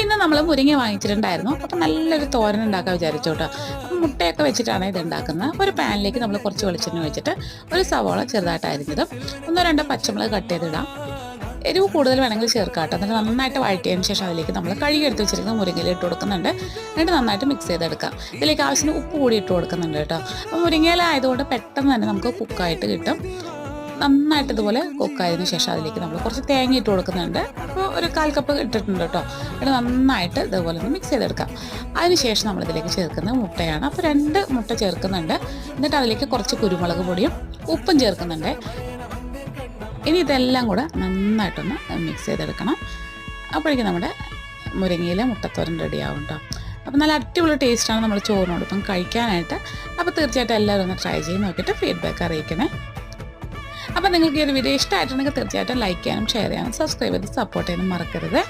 ഇന്ന് നമ്മൾ മുരിങ്ങ വാങ്ങിച്ചിട്ടുണ്ടായിരുന്നു. അപ്പം നല്ലൊരു തോരൻ ഉണ്ടാക്കാൻ വിചാരിച്ചു കേട്ടോ. അപ്പം മുട്ടയൊക്കെ വെച്ചിട്ടാണ് ഇത് ഉണ്ടാക്കുന്നത്. ഒരു പാനിലേക്ക് നമ്മൾ കുറച്ച് വെളിച്ചെണ്ണ ഒഴിച്ചിട്ട് ഒരു സവാള ചെറുതായിട്ട് അരിഞ്ഞതും ഒന്നോ രണ്ടോ പച്ചമുളക് കട്ട് ചെയ്തിടാം. എരിവ് കൂടുതൽ വേണമെങ്കിൽ ചേർക്കാം കേട്ടോ. എന്നിട്ട് നന്നായിട്ട് വഴറ്റിയതിന് ശേഷം അതിലേക്ക് നമ്മൾ കഴുകി എടുത്ത് വെച്ചിരിക്കുന്ന മുരിങ്ങയില ഇട്ട് കൊടുക്കുന്നുണ്ട്. എന്നിട്ട് നന്നായിട്ട് മിക്സ് ചെയ്തെടുക്കാം. ഇതിലേക്ക് ആവശ്യത്തിന് ഉപ്പ് കൂടി ഇട്ട് കൊടുക്കുന്നുണ്ട് കേട്ടോ. അപ്പോൾ മുരിങ്ങയില ആയതുകൊണ്ട് പെട്ടെന്ന് തന്നെ നമുക്ക് കുക്കായിട്ട് കിട്ടും. നന്നായിട്ട് ഇതുപോലെ കുക്കായതിനു ശേഷം അതിലേക്ക് നമ്മൾ കുറച്ച് തേങ്ങ ഇട്ട് കൊടുക്കുന്നുണ്ട്. അപ്പോൾ ഒരു 1/4 കപ്പ് ഇട്ടിട്ടുണ്ട് കേട്ടോ. എന്നിട്ട് നന്നായിട്ട് ഇതുപോലെ ഒന്ന് മിക്സ് ചെയ്തെടുക്കാം. അതിനുശേഷം നമ്മളിതിലേക്ക് ചേർക്കുന്നത് മുട്ടയാണ്. അപ്പോൾ 2 മുട്ട ചേർക്കുന്നുണ്ട്. എന്നിട്ട് അതിലേക്ക് കുറച്ച് കുരുമുളക് പൊടിയും ഉപ്പും ചേർക്കുന്നുണ്ട്. ഇനി ഇതെല്ലാം കൂടെ നന്നായിട്ടൊന്ന് മിക്സ് ചെയ്തെടുക്കണം. അപ്പോഴേക്കും നമ്മുടെ മുരിങ്ങയില മുട്ടത്തോരൻ റെഡിയാവും കേട്ടോ. അപ്പോൾ നല്ല അടിപൊളി ടേസ്റ്റാണ് നമ്മൾ ചോറിനോടൊപ്പം കഴിക്കാനായിട്ട്. അപ്പോൾ തീർച്ചയായിട്ടും എല്ലാവരും ഒന്ന് ട്രൈ ചെയ്ത് നോക്കിയിട്ട് ഫീഡ്ബാക്ക് അറിയിക്കണേ. അപ്പോൾ നിങ്ങൾക്ക് ഈ ഒരു വീഡിയോ ഇഷ്ടമായിട്ടുണ്ടെങ്കിൽ തീർച്ചയായിട്ടും ലൈക്ക് ചെയ്യാനും ഷെയർ ചെയ്യാനും സബ്സ്ക്രൈബ് ചെയ്ത് സപ്പോർട്ട് ചെയ്യാനും മറക്കരുത്.